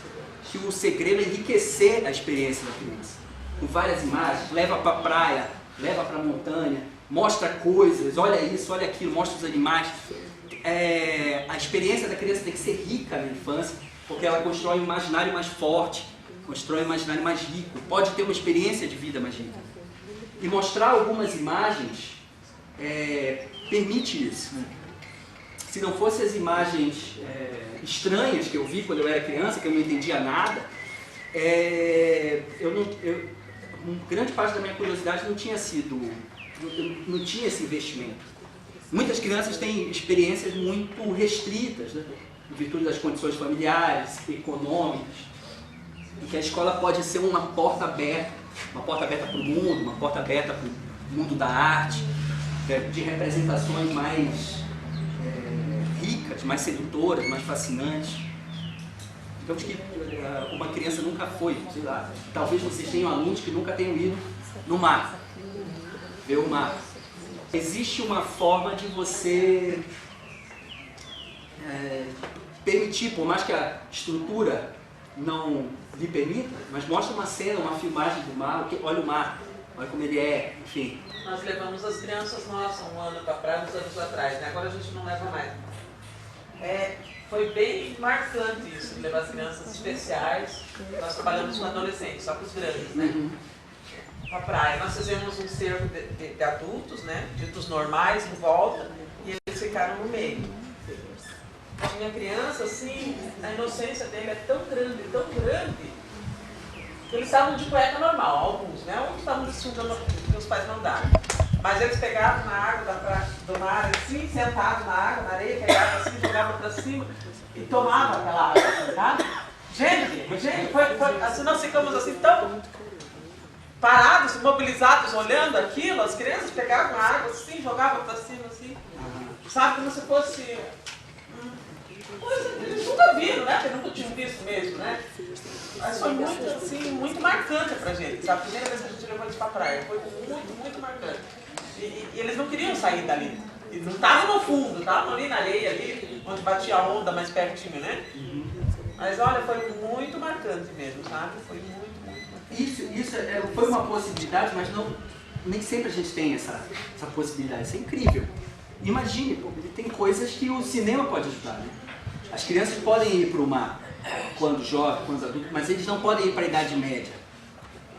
que o segredo é enriquecer a experiência da criança. Com várias imagens, leva para a praia, leva para a montanha, mostra coisas, olha isso, olha aquilo, mostra os animais. A experiência da criança tem que ser rica na infância, porque ela constrói um imaginário mais forte, constrói um imaginário mais rico, pode ter uma experiência de vida mais rica. E mostrar algumas imagens permite isso. Se não fossem as imagens estranhas que eu vi quando eu era criança, que eu não entendia nada, grande parte da minha curiosidade não tinha esse investimento. Muitas crianças têm experiências muito restritas, né? Em virtude das condições familiares, econômicas, e que a escola pode ser uma porta aberta para o mundo, uma porta aberta para o mundo da arte, de representações mais ricas, mais sedutoras, mais fascinantes. Digamos que uma criança nunca foi, sei lá, talvez vocês tenham alunos que nunca tenham ido no mar, ver o mar. Existe uma forma de você permitir, por mais que a estrutura não lhe permita, mas mostra uma cena, uma filmagem do mar, olha o mar, olha como ele é, enfim. Nós levamos as crianças nossas um ano para a praia, uns anos atrás, né? Agora a gente não leva mais. Foi bem marcante isso, de levar as crianças especiais. Nós trabalhamos com adolescentes, só com os grandes, né? Para a praia. Nós fizemos um cerco de adultos, né? Ditos normais, em volta, e eles ficaram no meio. A minha criança, assim, a inocência dele é tão grande, que eles estavam de cueca normal, alguns, né? Alguns estavam vestindo que os pais mandaram. Mas eles pegavam na água do mar, assim, sentados na água, na areia, pegavam assim, jogavam para cima e tomavam aquela água, assim, tá? Gente, assim, nós ficamos assim tão parados, mobilizados, olhando aquilo, as crianças pegavam a água assim, jogavam para cima, assim, sabe, como se fosse coisa que eles nunca viram, né? Porque nunca tinham visto mesmo, né? Mas foi muito, assim, muito marcante pra gente, sabe? A primeira vez que a gente levou eles pra praia, foi muito, muito marcante. E eles não queriam sair dali. Eles não estavam no fundo, estavam ali na areia, ali, onde batia a onda mais pertinho, né? Mas olha, foi muito marcante mesmo, sabe? Foi muito marcante. Isso foi uma possibilidade, mas nem sempre a gente tem essa possibilidade. Isso é incrível. Imagine, pô, tem coisas que o cinema pode ajudar, né? As crianças podem ir para o mar quando jovens, quando adultos, mas eles não podem ir para a Idade Média.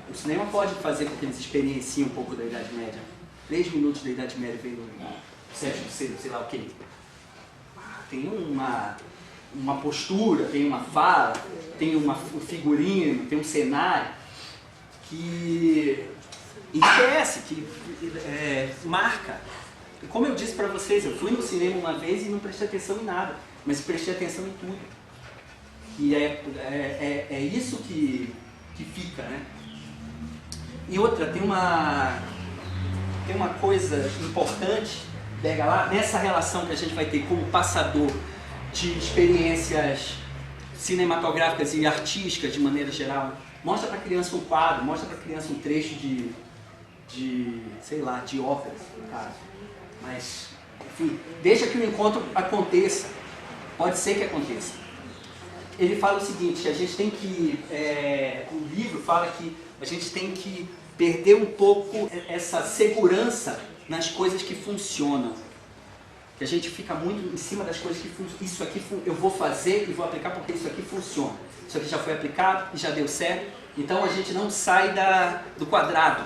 O cinema pode fazer com que eles experienciem um pouco da Idade Média. 3 minutos da Idade Média vem no sétimo, sei lá o quê. Tem uma postura, tem uma fala, tem um figurino, tem um cenário que enriquece, que marca. E como eu disse para vocês, eu fui no cinema uma vez e não prestei atenção em nada, mas prestei atenção em tudo. E é isso que fica, né? E outra, tem uma coisa importante, pega lá, nessa relação que a gente vai ter como passador de experiências cinematográficas e artísticas de maneira geral. Mostra para a criança um quadro, mostra para a criança um trecho sei lá, de ópera, cara. Mas, enfim, deixa que o encontro aconteça. Pode ser que aconteça. Ele fala o seguinte, que a gente tem que, o livro fala que a gente tem que perder um pouco essa segurança nas coisas que funcionam. Que a gente fica muito em cima das coisas que funcionam. Isso aqui eu vou fazer e vou aplicar porque isso aqui funciona. Isso aqui já foi aplicado e já deu certo. Então a gente não sai do quadrado.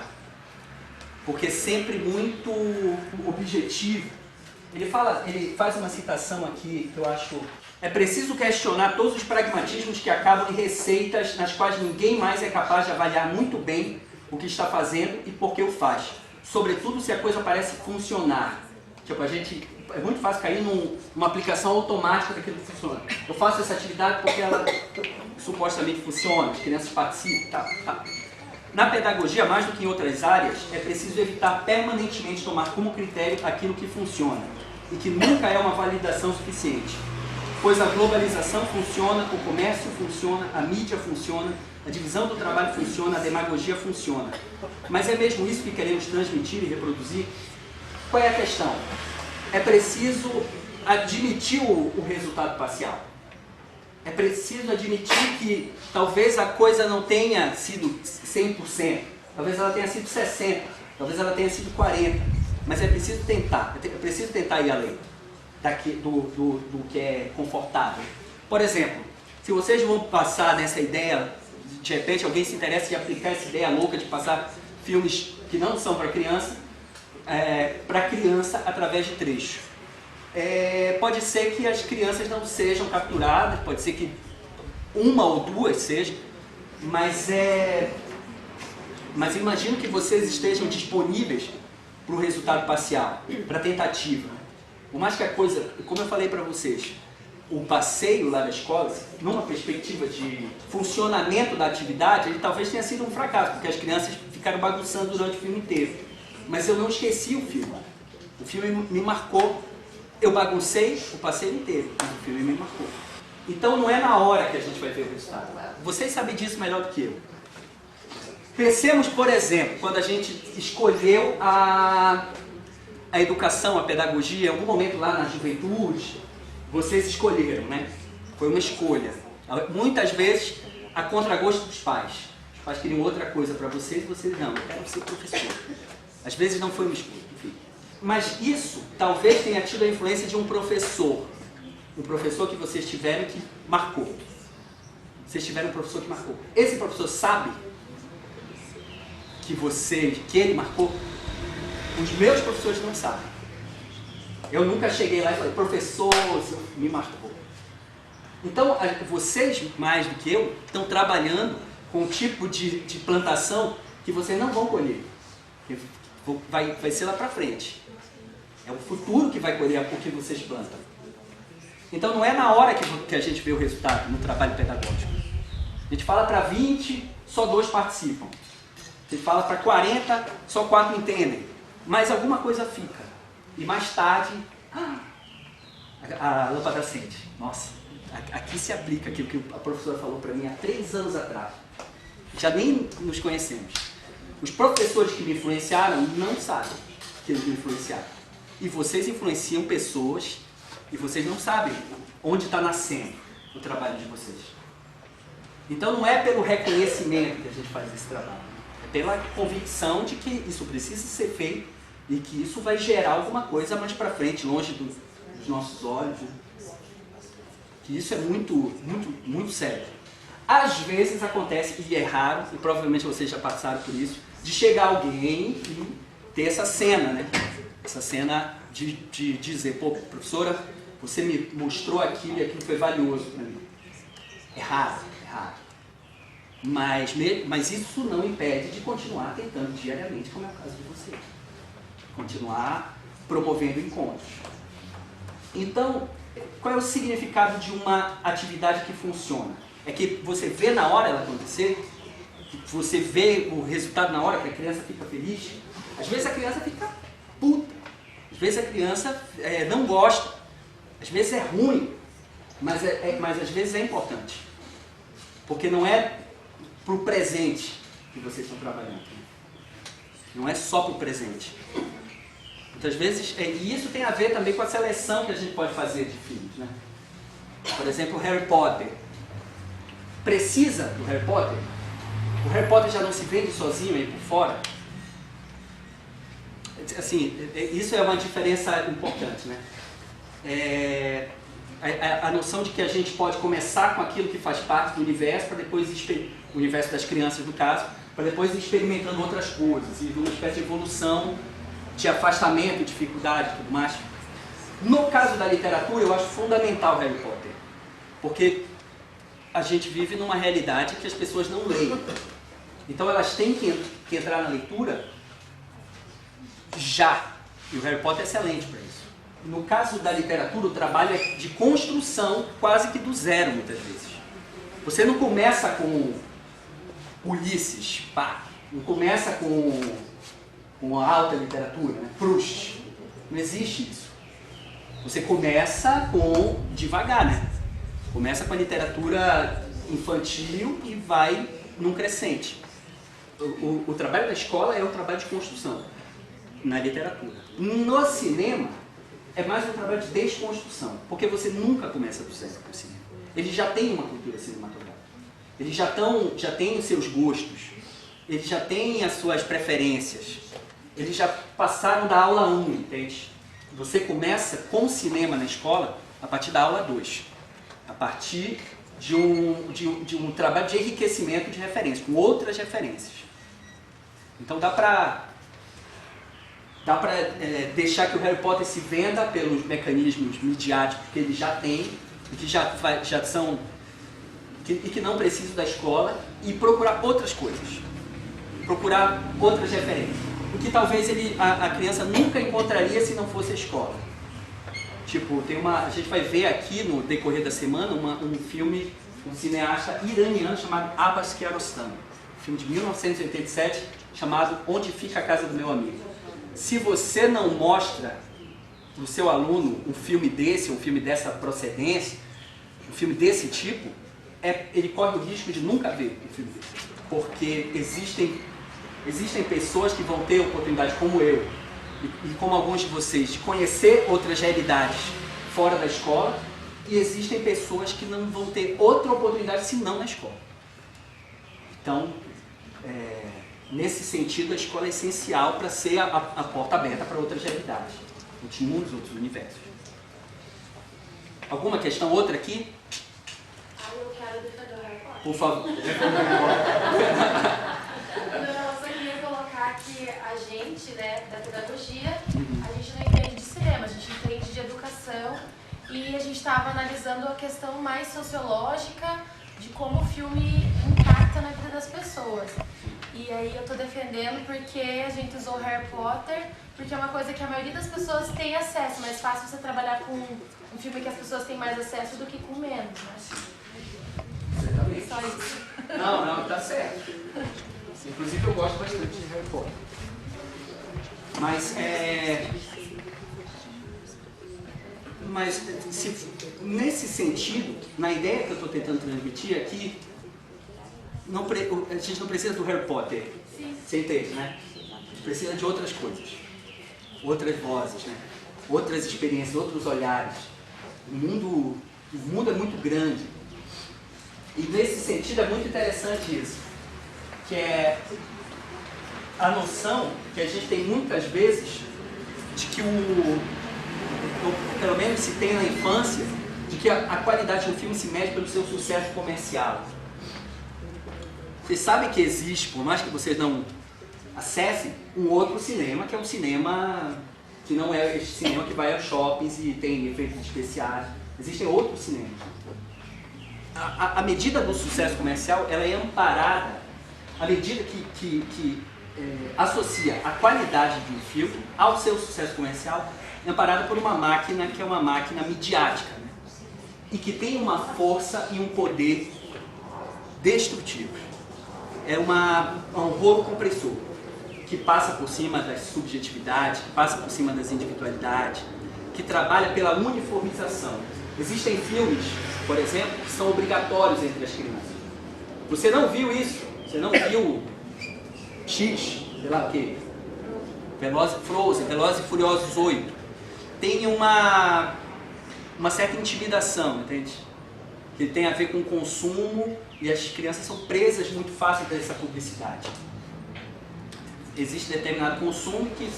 Porque é sempre muito objetivo. Ele faz uma citação aqui que eu acho... É preciso questionar todos os pragmatismos que acabam em receitas nas quais ninguém mais é capaz de avaliar muito bem o que está fazendo e por que o faz. Sobretudo se a coisa parece funcionar. Tipo, é muito fácil cair numa aplicação automática daquilo que funciona. Eu faço essa atividade porque ela supostamente funciona, as crianças participam, tá. Na pedagogia, mais do que em outras áreas, é preciso evitar permanentemente tomar como critério aquilo que funciona e que nunca é uma validação suficiente. Pois a globalização funciona, o comércio funciona, a mídia funciona, a divisão do trabalho funciona, a demagogia funciona. Mas é mesmo isso que queremos transmitir e reproduzir? Qual é a questão? É preciso admitir o resultado parcial. É preciso admitir que talvez a coisa não tenha sido 100%, talvez ela tenha sido 60%, talvez ela tenha sido 40%, mas é preciso tentar ir além do que é confortável. Por exemplo, se vocês vão passar nessa ideia, de repente alguém se interessa em aplicar essa ideia louca de passar filmes que não são para criança através de trechos. Pode ser que as crianças não sejam capturadas, pode ser que uma ou duas sejam, mas eu imagino que vocês estejam disponíveis para o resultado parcial, para a tentativa. Por mais que a coisa, como eu falei para vocês, o passeio lá da escola, numa perspectiva de funcionamento da atividade, ele talvez tenha sido um fracasso, porque as crianças ficaram bagunçando durante o filme inteiro. Mas eu não esqueci o filme. O filme me marcou. Eu baguncei o passeio inteiro, mas o filme me marcou. Então não é na hora que a gente vai ver o resultado. Vocês sabem disso melhor do que eu. Pensemos, por exemplo, quando a gente escolheu a educação, a pedagogia, em algum momento lá na juventude, vocês escolheram, né? Foi uma escolha. Muitas vezes, a contragosto dos pais. Os pais queriam outra coisa para vocês e vocês não, eu quero ser professor. Às vezes não foi uma escolha, enfim. Mas isso talvez tenha tido a influência de um professor que vocês tiveram que marcou. Vocês tiveram um professor que marcou. Esse professor sabe que ele marcou? Os meus professores não sabem. Eu nunca cheguei lá e falei, professor, me marcou. Então, vocês, mais do que eu, estão trabalhando com um tipo de plantação que vocês não vão colher. vai ser lá para frente. É o futuro que vai colher o que vocês plantam. Então não é na hora que a gente vê o resultado no trabalho pedagógico. A gente fala para 20, só 2 participam. A gente fala para 40, só 4 entendem. Mas alguma coisa fica. E mais tarde, a lâmpada acende. Nossa, aqui se aplica aquilo que a professora falou para mim há 3 anos atrás. Já nem nos conhecemos. Os professores que me influenciaram não sabem que eles me influenciaram. E vocês influenciam pessoas e vocês não sabem onde está nascendo o trabalho de vocês. Então não é pelo reconhecimento que a gente faz esse trabalho. É pela convicção de que isso precisa ser feito e que isso vai gerar alguma coisa mais para frente, longe dos nossos olhos. Né? Que isso é muito, muito, muito sério. Às vezes acontece, e é raro, e provavelmente vocês já passaram por isso, de chegar alguém e ter essa cena, né? Essa cena de dizer, pô, professora, você me mostrou aquilo e aquilo foi valioso para mim. É raro, é raro. Mas isso não impede de continuar tentando diariamente, como é o caso de você. Continuar promovendo encontros. Então, qual é o significado de uma atividade que funciona? É que você vê na hora ela acontecer, você vê o resultado na hora, que a criança fica feliz. Às vezes a criança fica puta, às vezes a criança não gosta, às vezes é ruim, mas às vezes é importante. Porque não é para o presente que vocês estão trabalhando. Não é só para o presente. Muitas vezes, e isso tem a ver também com a seleção que a gente pode fazer de filmes. Né? Por exemplo, Harry Potter. Precisa do Harry Potter? O Harry Potter já não se vende sozinho aí por fora? Assim, isso é uma diferença importante, né? A noção de que a gente pode começar com aquilo que faz parte do universo, para depois o universo das crianças, no caso, para depois ir experimentando outras coisas, e uma espécie de evolução, de afastamento, dificuldade e tudo mais. No caso da literatura, eu acho fundamental Harry Potter, porque a gente vive numa realidade que as pessoas não leem. Então elas têm que entrar na leitura já. E o Harry Potter é excelente para isso. No caso da literatura, o trabalho é de construção quase que do zero, muitas vezes. Você não começa com Ulisses, pá. Não começa com a alta literatura, né? Proust. Não existe isso. Você começa devagar, né? Começa com a literatura infantil e vai num crescente. O trabalho da escola é o trabalho de construção na literatura. No cinema, é mais um trabalho de desconstrução, porque você nunca começa do zero com o cinema. Eles já têm uma cultura cinematográfica. Eles já têm os seus gostos. Eles já têm as suas preferências. Eles já passaram da aula 1, entende? Você começa com o cinema na escola a partir da aula 2. A partir de um trabalho de enriquecimento de referências, com outras referências. Então dá para deixar que o Harry Potter se venda pelos mecanismos midiáticos que ele já tem, e que já são, e que não precisam da escola, e procurar outras coisas. Procurar outras referências. O que talvez a criança nunca encontraria se não fosse a escola. Tipo, a gente vai ver aqui no decorrer da semana um filme, um cineasta iraniano chamado Abbas Kiarostami. Um filme de 1987 chamado Onde Fica a Casa do Meu Amigo. Se você não mostra para o seu aluno um filme desse, um filme dessa procedência, um filme desse tipo, ele corre o risco de nunca ver um filme desse. Porque existem pessoas que vão ter oportunidade, como eu, e como alguns de vocês, de conhecer outras realidades fora da escola, e existem pessoas que não vão ter outra oportunidade senão na escola. Então, nesse sentido, a escola é essencial para ser a porta aberta para outras realidades, outros mundos, outros universos. Alguma questão outra aqui? Eu quero defender o Harry Potter. Por favor. Eu só queria colocar que a gente, né, da pedagogia, a gente não entende de cinema, a gente entende de educação, e a gente estava analisando a questão mais sociológica de como o filme impacta na vida das pessoas. E aí eu tô defendendo porque a gente usou Harry Potter, porque é uma coisa que a maioria das pessoas tem acesso, mas fácil você trabalhar com um filme que as pessoas têm mais acesso do que com menos, né? Exatamente. Só isso. Não, tá certo. Inclusive eu gosto bastante de Harry Potter. Mas nesse sentido, na ideia que eu estou tentando transmitir aqui, a gente não precisa do Harry Potter. Sim. Você entende, né? A gente precisa de outras coisas. Outras vozes, né? Outras experiências, outros olhares. O mundo é muito grande. E nesse sentido é muito interessante isso. Que é a noção que a gente tem muitas vezes de que pelo menos se tem na infância, de que a qualidade do filme se mede pelo seu sucesso comercial. Vocês sabem que existe, por mais que vocês não acessem, um outro cinema, que é um cinema que não é este cinema que vai aos shoppings e tem efeitos especiais. Existem outros cinemas. A medida do sucesso comercial, ela é amparada, à medida que associa a qualidade de um filme ao seu sucesso comercial, é amparada por uma máquina que é uma máquina midiática, né? E que tem uma força e um poder destrutivos. É um rolo compressor que passa por cima das subjetividades, que passa por cima das individualidades, que trabalha pela uniformização. Existem filmes, por exemplo, que são obrigatórios entre as crianças. Você não viu isso? Você não viu X, sei lá o quê? Velozes e Furiosos 8. Tem uma certa intimidação, entende? Que tem a ver com o consumo e as crianças são presas muito fácil dessa publicidade. Existe determinado consumo que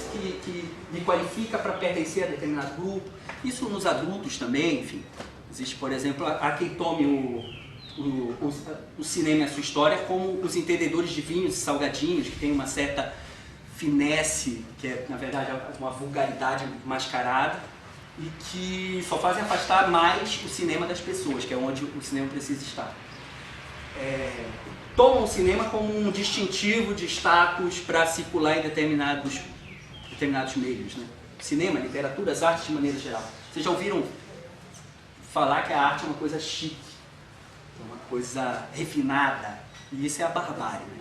lhe qualifica para pertencer a determinado grupo. Isso nos adultos também, enfim. Existe, por exemplo, há quem tome o cinema e a sua história como os entendedores de vinhos e salgadinhos, que tem uma certa finesse, que é, na verdade, uma vulgaridade mascarada, e que só fazem afastar mais o cinema das pessoas, que é onde o cinema precisa estar. Tomam o cinema como um distintivo de status para circular em determinados meios, né? Cinema, literatura, as artes de maneira geral. Vocês já ouviram falar que a arte é uma coisa chique, uma coisa refinada, e isso é a barbárie, né?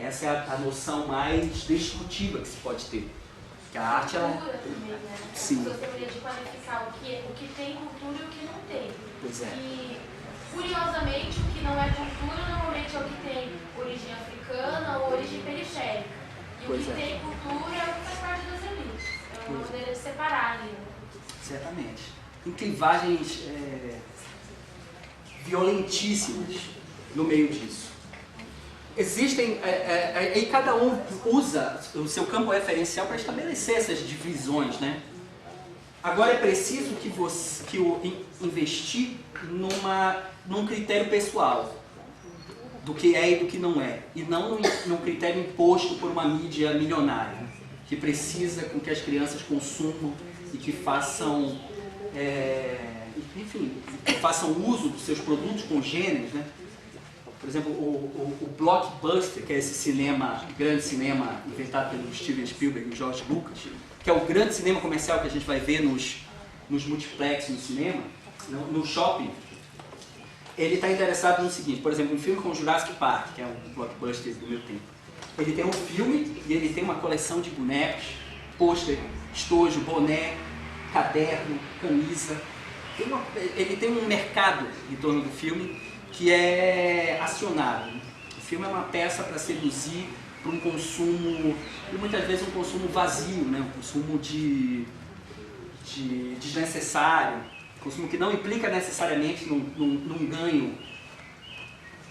Essa é a noção mais destrutiva que se pode ter. Que a arte, ela... Cultura também, né? Sim. As pessoas deveriam de qualificar o que tem cultura e o que não tem. Pois é. E, curiosamente, o que não é cultura normalmente é o que tem origem africana ou origem periférica. E Pois o que é. tem cultura é o que faz parte das elites. É uma maneira de separar ali, né? Certamente. Em clivagens violentíssimas no meio disso. Existem, e cada um usa o seu campo referencial para estabelecer essas divisões, né? Agora é preciso que investir num critério pessoal do que é e do que não é, e não num critério imposto por uma mídia milionária, que precisa com que as crianças consumam e que façam, façam uso dos seus produtos congêneres, né? Por exemplo, o blockbuster, que é esse grande cinema inventado pelo Steven Spielberg e George Lucas, que é o grande cinema comercial que a gente vai ver nos multiplexes no cinema, no shopping, ele está interessado no seguinte: por exemplo, um filme como Jurassic Park, que é um blockbuster do meu tempo, ele tem um filme e ele tem uma coleção de bonecos, pôster, estojo, boné, caderno, camisa. Ele tem um mercado em torno do filme que é acionado. O filme é uma peça para seduzir para um consumo, e muitas vezes um consumo vazio, né? Um consumo de desnecessário, um consumo que não implica necessariamente num ganho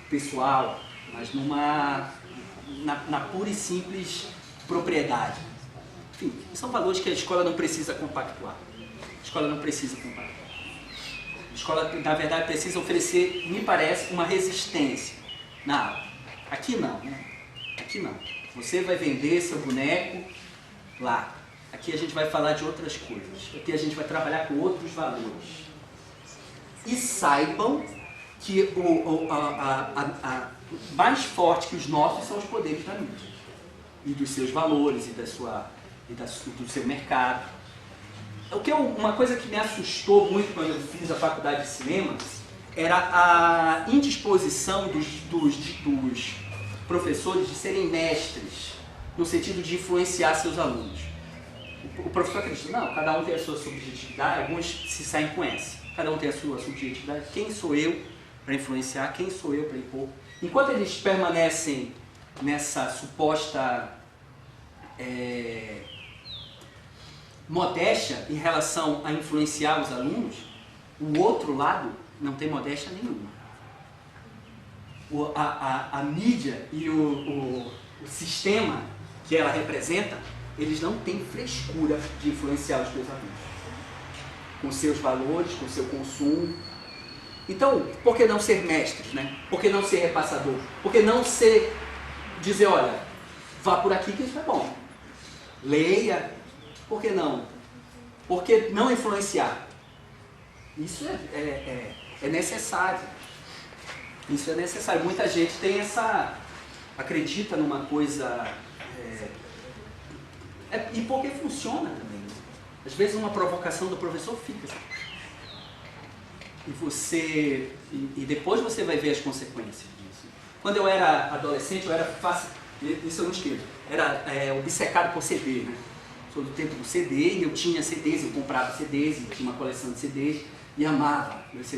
pessoal, mas na pura e simples propriedade. Enfim, são valores que a escola não precisa compactuar. A escola não precisa compactuar. A escola, na verdade, precisa oferecer, me parece, uma resistência na aula. Aqui não, né? Aqui não. Você vai vender seu boneco lá. Aqui a gente vai falar de outras coisas. Aqui a gente vai trabalhar com outros valores. E saibam que mais forte que os nossos são os poderes da mídia e dos seus valores e do seu mercado. Uma coisa que me assustou muito quando eu fiz a faculdade de cinema era a indisposição dos professores de serem mestres, no sentido de influenciar seus alunos. O professor acredita, não, cada um tem a sua subjetividade, alguns se saem com essa. Cada um tem a sua subjetividade. Quem sou eu para influenciar? Quem sou eu para impor? Enquanto eles permanecem nessa suposta modéstia em relação a influenciar os alunos, o outro lado não tem modéstia nenhuma. A mídia e o sistema que ela representa, eles não têm frescura de influenciar os seus alunos com seus valores, com seu consumo. Então, por que não ser mestres, né? Por que não ser repassador? Por que não dizer, olha, vá por aqui que isso é bom. Leia. Por que não? Por que não influenciar? Isso é necessário. Isso é necessário. Muita gente tem acredita numa coisa... e porque funciona também. Às vezes uma provocação do professor fica. E depois você vai ver as consequências disso. Quando eu era adolescente, eu era fácil... Isso eu não esqueço. Era obcecado por CD, né? Sou do tempo do CD, e eu tinha CDs, eu comprava CDs, e tinha uma coleção de CDs, e amava meus CDs.